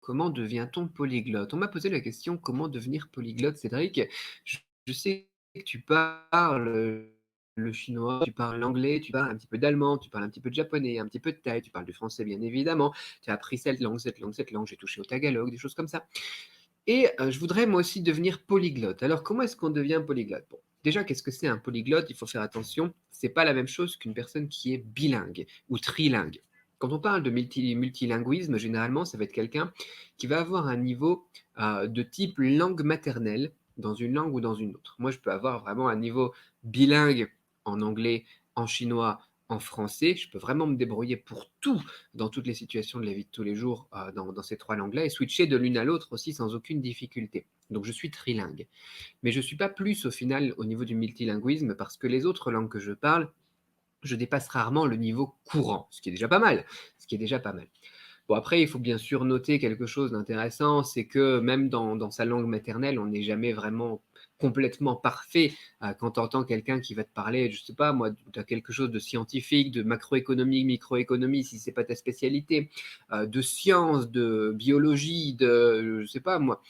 comment devient-on polyglotte? On m'a posé la question: «Comment devenir polyglotte, Cédric?» Je sais que tu parles, le chinois, tu parles l'anglais, tu parles un petit peu d'allemand, tu parles un petit peu de japonais, un petit peu de thaï, tu parles du français bien évidemment. Tu as appris cette langue, j'ai touché au tagalog, des choses comme ça et je voudrais moi aussi devenir polyglotte. Alors comment est-ce qu'on devient polyglotte? Bon, déjà qu'est-ce que c'est un polyglotte? Il faut faire attention, c'est pas la même chose qu'une personne qui est bilingue ou trilingue. Quand on parle de multilinguisme, généralement, ça va être quelqu'un qui va avoir un niveau, de type langue maternelle dans une langue ou dans une autre. Moi, je peux avoir vraiment un niveau bilingue en anglais, en chinois, en français. Je peux vraiment me débrouiller pour tout dans toutes les situations de la vie de tous les jours dans ces trois langues-là et switcher de l'une à l'autre aussi sans aucune difficulté. Donc je suis trilingue. Mais je ne suis pas plus au final au niveau du multilinguisme parce que les autres langues que je parle, je dépasse rarement le niveau courant, ce qui est déjà pas mal. Ce qui est déjà pas mal. Bon, après, il faut bien sûr noter quelque chose d'intéressant, c'est que même dans sa langue maternelle, on n'est jamais vraiment complètement parfait. Quand tu entends quelqu'un qui va te parler, je sais pas moi, de quelque chose de scientifique, de macroéconomie, microéconomie, si c'est pas ta spécialité, de sciences, de biologie, de, je sais pas moi,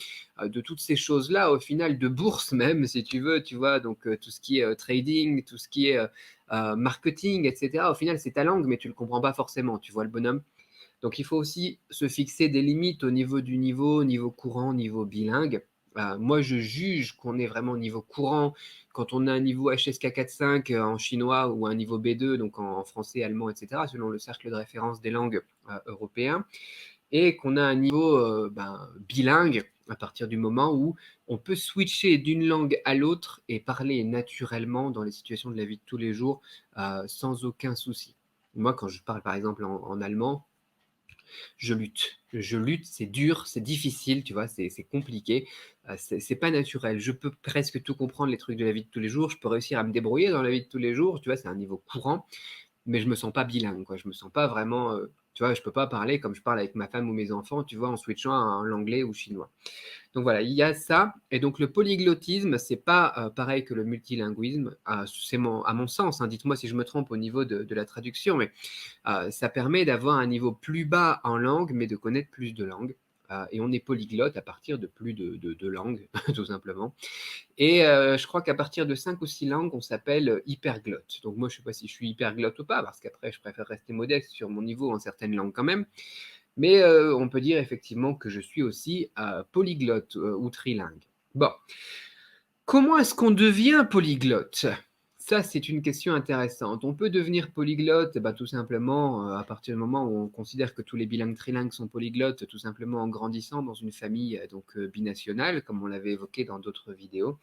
de toutes ces choses-là, au final, de bourse même, si tu veux, tu vois, donc tout ce qui est trading, tout ce qui est marketing, etc. Au final, c'est ta langue, mais tu le comprends pas forcément, tu vois le bonhomme. Donc il faut aussi se fixer des limites au niveau courant, niveau bilingue. Moi, je juge qu'on est vraiment au niveau courant quand on a un niveau HSK 4.5 en chinois ou un niveau B2, donc en français, allemand, etc., selon le cercle de référence des langues européens, et qu'on a un niveau bilingue à partir du moment où on peut switcher d'une langue à l'autre et parler naturellement dans les situations de la vie de tous les jours sans aucun souci. Moi, quand je parle par exemple en allemand, je lutte. Je lutte, c'est dur, c'est difficile, tu vois, c'est compliqué, c'est pas naturel. Je peux presque tout comprendre les trucs de la vie de tous les jours, je peux réussir à me débrouiller dans la vie de tous les jours, tu vois, c'est un niveau courant, mais je me sens pas bilingue, quoi. Je me sens pas vraiment, tu vois, je peux pas parler comme je parle avec ma femme ou mes enfants, tu vois, en switchant en l'anglais ou chinois. Donc voilà, il y a ça. Et donc le polyglottisme, c'est pas pareil que le multilinguisme, à mon sens, hein, dites-moi si je me trompe au niveau de la traduction, mais ça permet d'avoir un niveau plus bas en langue, mais de connaître plus de langues. Et on est polyglotte à partir de plus de langues, tout simplement. Et je crois qu'à partir de 5 ou 6 langues, on s'appelle hyperglotte. Donc moi, je ne sais pas si je suis hyperglotte ou pas, parce qu'après, je préfère rester modeste sur mon niveau en certaines langues quand même. Mais on peut dire effectivement que je suis aussi polyglotte ou trilingue. Bon, comment est-ce qu'on devient polyglotte? Ça, c'est une question intéressante. On peut devenir polyglotte, bah, tout simplement, à partir du moment où on considère que tous les bilingues trilingues sont polyglottes, tout simplement en grandissant dans une famille binationale, comme on l'avait évoqué dans d'autres vidéos.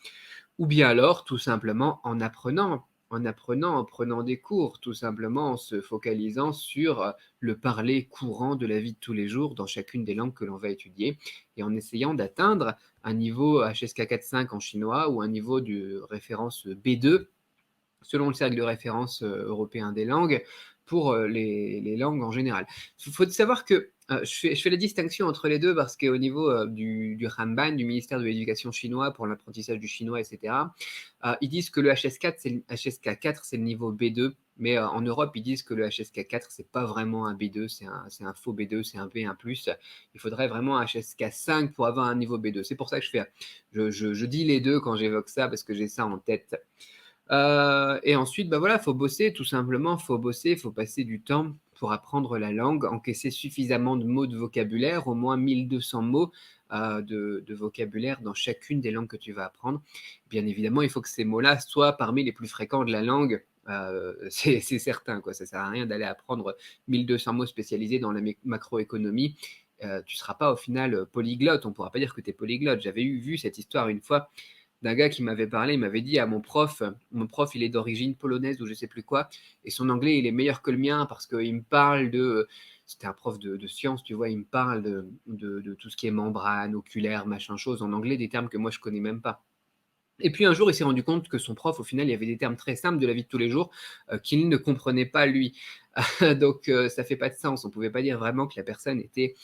Ou bien alors, tout simplement, en prenant des cours, tout simplement en se focalisant sur le parler courant de la vie de tous les jours dans chacune des langues que l'on va étudier et en essayant d'atteindre un niveau HSK 4.5 en chinois ou un niveau de référence B2 selon le cercle de référence européen des langues, pour les langues en général. Il faut savoir que je fais la distinction entre les deux parce qu'au niveau du Ramban, du ministère de l'Éducation chinois pour l'apprentissage du chinois, etc., ils disent que le HS4, HSK4, c'est le niveau B2, mais en Europe, ils disent que le HSK4, c'est pas vraiment un B2, c'est un faux B2, c'est un B1+. Il faudrait vraiment un HSK5 pour avoir un niveau B2. C'est pour ça que je dis les deux quand j'évoque ça, parce que j'ai ça en tête. Et ensuite, bah voilà, faut bosser tout simplement, faut bosser, faut passer du temps pour apprendre la langue, encaisser suffisamment de mots de vocabulaire, au moins 1200 mots de vocabulaire dans chacune des langues que tu vas apprendre. Bien évidemment, il faut que ces mots-là soient parmi les plus fréquents de la langue. C'est certain, quoi. Ça sert à rien d'aller apprendre 1200 mots spécialisés dans la macroéconomie. Tu ne seras pas au final polyglotte. On ne pourra pas dire que tu es polyglotte. J'avais vu cette histoire une fois d'un gars qui m'avait parlé, il m'avait dit à mon prof il est d'origine polonaise ou je sais plus quoi, et son anglais il est meilleur que le mien parce qu'il me parle c'était un prof de sciences, tu vois, il me parle de tout ce qui est membrane, oculaire, machin chose, en anglais, des termes que moi je connais même pas. Et puis un jour, il s'est rendu compte que son prof, au final, il y avait des termes très simples de la vie de tous les jours qu'il ne comprenait pas lui. Donc ça fait pas de sens. On pouvait pas dire vraiment que la personne était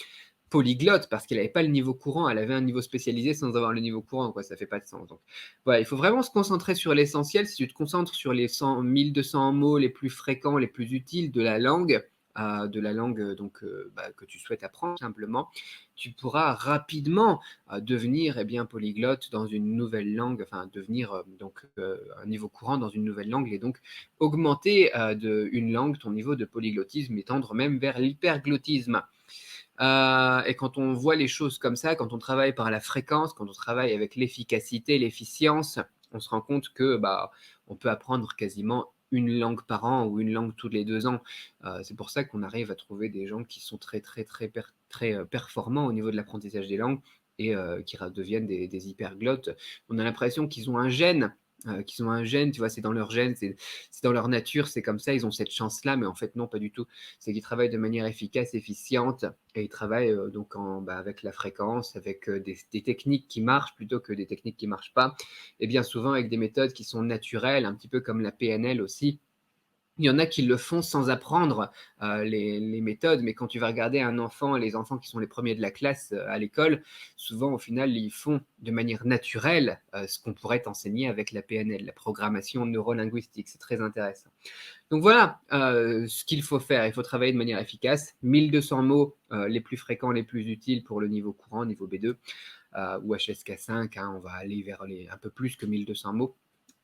polyglotte parce qu'elle n'avait pas le niveau courant, elle avait un niveau spécialisé sans avoir le niveau courant, quoi, ça fait pas de sens. Donc voilà, il faut vraiment se concentrer sur l'essentiel. Si tu te concentres sur les 1200 mots les plus fréquents, les plus utiles de la langue, de la langue que tu souhaites apprendre simplement, tu pourras rapidement devenir polyglotte dans une nouvelle langue, enfin devenir un niveau courant dans une nouvelle langue et donc augmenter d'une langue ton niveau de polyglottisme et tendre même vers l'hyperglottisme. Et quand on voit les choses comme ça, quand on travaille par la fréquence, quand on travaille avec l'efficacité, l'efficience, on se rend compte que on peut apprendre quasiment une langue par an ou une langue tous les 2 ans. C'est pour ça qu'on arrive à trouver des gens qui sont très performants au niveau de l'apprentissage des langues et qui deviennent des hyperglottes. On a l'impression qu'ils ont un gène. Tu vois, c'est dans leur gène, c'est dans leur nature, c'est comme ça, ils ont cette chance-là, mais en fait, non, pas du tout. C'est qu'ils travaillent de manière efficace, efficiente, et ils travaillent avec la fréquence, avec des techniques qui marchent plutôt que des techniques qui ne marchent pas, et bien souvent avec des méthodes qui sont naturelles, un petit peu comme la PNL aussi. Il y en a qui le font sans apprendre les méthodes, mais quand tu vas regarder un enfant, les enfants qui sont les premiers de la classe à l'école, souvent au final, ils font de manière naturelle ce qu'on pourrait enseigner avec la PNL, la programmation neurolinguistique. C'est très intéressant. Donc voilà ce qu'il faut faire. Il faut travailler de manière efficace. 1200 mots les plus fréquents, les plus utiles pour le niveau courant, niveau B2 ou HSK5. On va aller vers un peu plus que 1200 mots.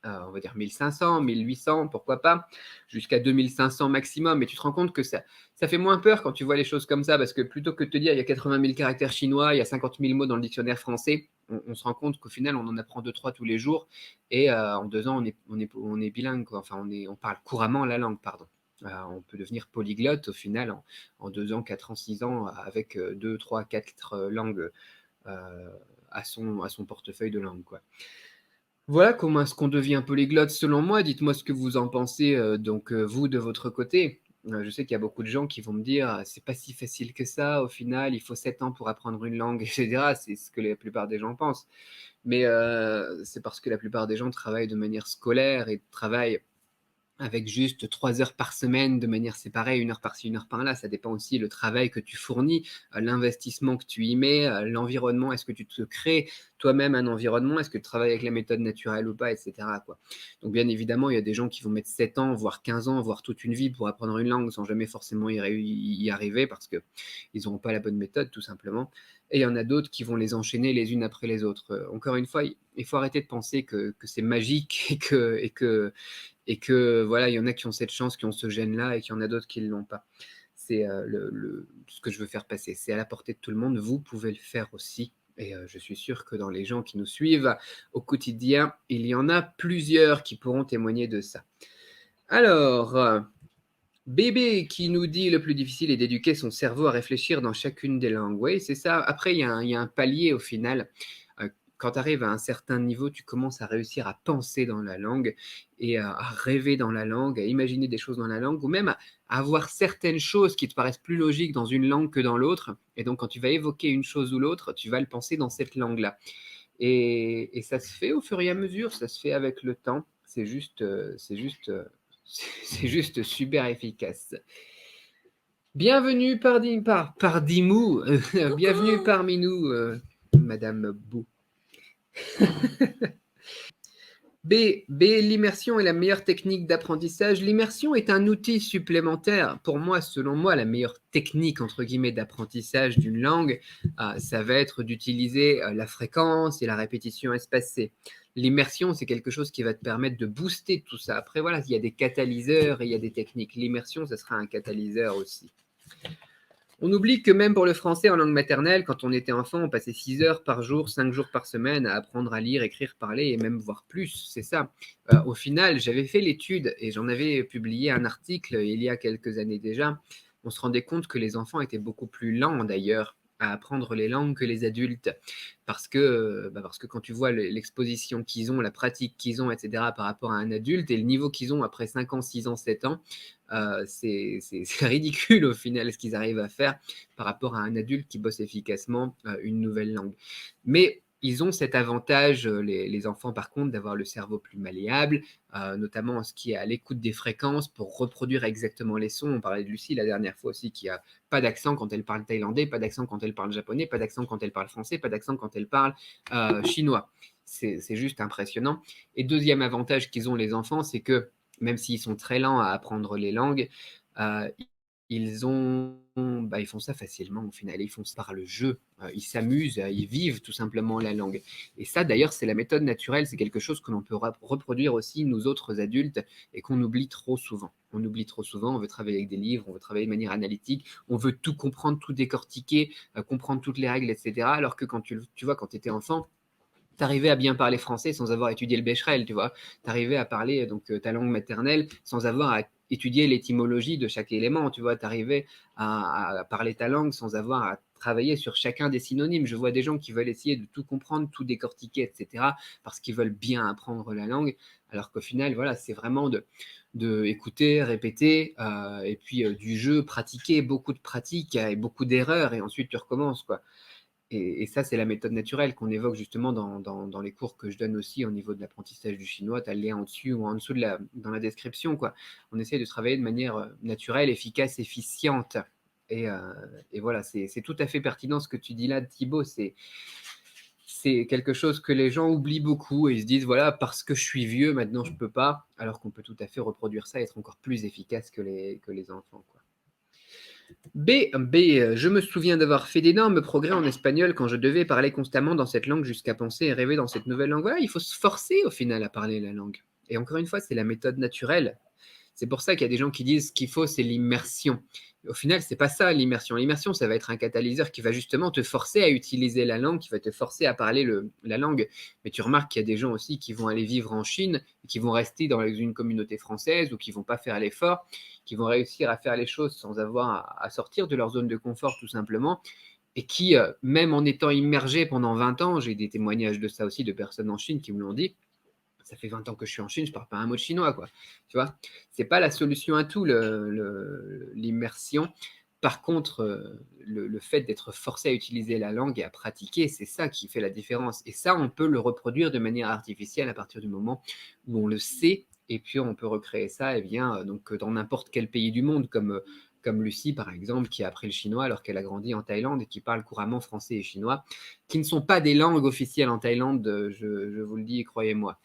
On va dire 1500, 1800, pourquoi pas, jusqu'à 2500 maximum. Mais tu te rends compte que ça fait moins peur quand tu vois les choses comme ça, parce que plutôt que de te dire il y a 80 000 caractères chinois, il y a 50 000 mots dans le dictionnaire français, on se rend compte qu'au final, on en apprend 2-3 tous les jours, et en 2 ans, on est bilingue, quoi. Enfin, on parle couramment la langue, pardon. On peut devenir polyglotte au final en 2 ans, 4 ans, 6 ans, avec 2, 3, 4 langues à son portefeuille de langue, quoi. Voilà comment est-ce qu'on devient polyglotte selon moi. Dites-moi ce que vous en pensez, vous, de votre côté. Je sais qu'il y a beaucoup de gens qui vont me dire: «C'est pas si facile que ça au final, il faut 7 ans pour apprendre une langue» et cetera. C'est ce que la plupart des gens pensent. Mais c'est parce que la plupart des gens travaillent de manière scolaire et travaillent avec juste 3 heures par semaine de manière séparée, 1 heure par-ci, 1 heure par-là. Ça dépend aussi le travail que tu fournis, l'investissement que tu y mets, l'environnement. Est-ce que tu te crées toi-même un environnement? Est-ce que tu travailles avec la méthode naturelle ou pas, et cetera, quoi. Donc bien évidemment, il y a des gens qui vont mettre 7 ans, voire 15 ans, voire toute une vie pour apprendre une langue sans jamais forcément y arriver parce qu'ils n'auront pas la bonne méthode, tout simplement. Et il y en a d'autres qui vont les enchaîner les unes après les autres. Encore une fois, il faut arrêter de penser que c'est magique et que voilà, il y en a qui ont cette chance, qui ont ce gène-là, et qu'il y en a d'autres qui ne l'ont pas. C'est ce que je veux faire passer. C'est à la portée de tout le monde. Vous pouvez le faire aussi. Et je suis sûr que dans les gens qui nous suivent au quotidien, il y en a plusieurs qui pourront témoigner de ça. Alors, Bébé qui nous dit le plus difficile est d'éduquer son cerveau à réfléchir dans chacune des langues. Oui, c'est ça. Après, il y a un palier au final. Quand tu arrives à un certain niveau, tu commences à réussir à penser dans la langue et à rêver dans la langue, à imaginer des choses dans la langue, ou même à avoir certaines choses qui te paraissent plus logiques dans une langue que dans l'autre. Et donc, quand tu vas évoquer une chose ou l'autre, tu vas le penser dans cette langue-là. Et ça se fait au fur et à mesure, ça se fait avec le temps. C'est juste super efficace. Bienvenue par Dimou, bienvenue parmi nous, Madame Bou. L'immersion est la meilleure technique d'apprentissage. L'immersion est un outil supplémentaire. Pour moi, selon moi, la meilleure technique, entre guillemets, d'apprentissage d'une langue, ça va être d'utiliser la fréquence et la répétition espacée. L'immersion, c'est quelque chose qui va te permettre de booster tout ça. Après, voilà, il y a des catalyseurs et il y a des techniques. L'immersion, ça sera un catalyseur aussi. On oublie que même pour le français en langue maternelle, quand on était enfant, on passait 6 heures par jour, 5 jours par semaine à apprendre à lire, écrire, parler et même voir plus. C'est ça. Au final, j'avais fait l'étude et j'en avais publié un article il y a quelques années déjà. On se rendait compte que les enfants étaient beaucoup plus lents d'ailleurs à apprendre les langues que les adultes. Parce que quand tu vois l'exposition qu'ils ont, la pratique qu'ils ont, etc., par rapport à un adulte et le niveau qu'ils ont après 5 ans, 6 ans, 7 ans, c'est ridicule au final ce qu'ils arrivent à faire par rapport à un adulte qui bosse efficacement une nouvelle langue. Mais ils ont cet avantage, les enfants par contre, d'avoir le cerveau plus malléable, notamment en ce qui est à l'écoute des fréquences pour reproduire exactement les sons. On parlait de Lucie la dernière fois aussi, qui a pas d'accent quand elle parle thaïlandais, pas d'accent quand elle parle japonais, pas d'accent quand elle parle français, pas d'accent quand elle parle chinois. C'est juste impressionnant. Et deuxième avantage qu'ils ont les enfants, c'est que même s'ils sont très lents à apprendre les langues, ils font ça facilement au final, ils font ça par le jeu, ils s'amusent, ils vivent tout simplement la langue et ça d'ailleurs, c'est la méthode naturelle, c'est quelque chose que l'on peut reproduire aussi nous autres adultes et qu'on oublie trop souvent. On oublie trop souvent, on veut travailler avec des livres, on veut travailler de manière analytique, on veut tout comprendre, tout décortiquer, comprendre toutes les règles et cetera alors que quand tu vois, quand tu étais enfant, tu arrivais à bien parler français sans avoir étudié le Becherel, tu vois. Tu arrivais à parler donc ta langue maternelle sans avoir à étudier l'étymologie de chaque élément, tu vois. Tu arrivais à parler ta langue sans avoir à travailler sur chacun des synonymes. Je vois des gens qui veulent essayer de tout comprendre, tout décortiquer, etc., parce qu'ils veulent bien apprendre la langue, alors qu'au final, voilà, c'est vraiment de écouter, répéter, et puis du jeu, pratiquer, beaucoup de pratiques et beaucoup d'erreurs, et ensuite tu recommences, quoi. Et ça, c'est la méthode naturelle qu'on évoque justement dans les cours que je donne aussi au niveau de l'apprentissage du chinois. Tu as le lien en dessus ou en dessous dans la description, quoi. On essaie de travailler de manière naturelle, efficace, efficiente. Et, euh, et voilà, c'est tout à fait pertinent ce que tu dis là, Thibaut. C'est quelque chose que les gens oublient beaucoup et ils se disent, voilà, parce que je suis vieux, maintenant je peux pas, alors qu'on peut tout à fait reproduire ça et être encore plus efficace que les enfants, quoi. Je me souviens d'avoir fait d'énormes progrès en espagnol quand je devais parler constamment dans cette langue jusqu'à penser et rêver dans cette nouvelle langue. Voilà, il faut se forcer au final à parler la langue. Et encore une fois, c'est la méthode naturelle. C'est pour ça qu'il y a des gens qui disent qu'il faut, c'est l'immersion. Au final, c'est pas ça l'immersion. L'immersion, ça va être un catalyseur qui va justement te forcer à utiliser la langue, qui va te forcer à parler la langue. Mais tu remarques qu'il y a des gens aussi qui vont aller vivre en Chine, qui vont rester dans une communauté française ou qui vont pas faire l'effort, qui vont réussir à faire les choses sans avoir à sortir de leur zone de confort tout simplement et qui, même en étant immergés pendant 20 ans, j'ai des témoignages de ça aussi de personnes en Chine qui me l'ont dit, ça fait 20 ans que je suis en Chine, je parle pas un mot de chinois, quoi. Tu vois, c'est pas la solution à tout, l'immersion. Par contre, le fait d'être forcé à utiliser la langue et à pratiquer, c'est ça qui fait la différence. Et ça, on peut le reproduire de manière artificielle à partir du moment où on le sait. Et puis, on peut recréer ça eh bien, donc, dans n'importe quel pays du monde, comme Lucie, par exemple, qui a appris le chinois alors qu'elle a grandi en Thaïlande et qui parle couramment français et chinois, qui ne sont pas des langues officielles en Thaïlande, je vous le dis, croyez-moi.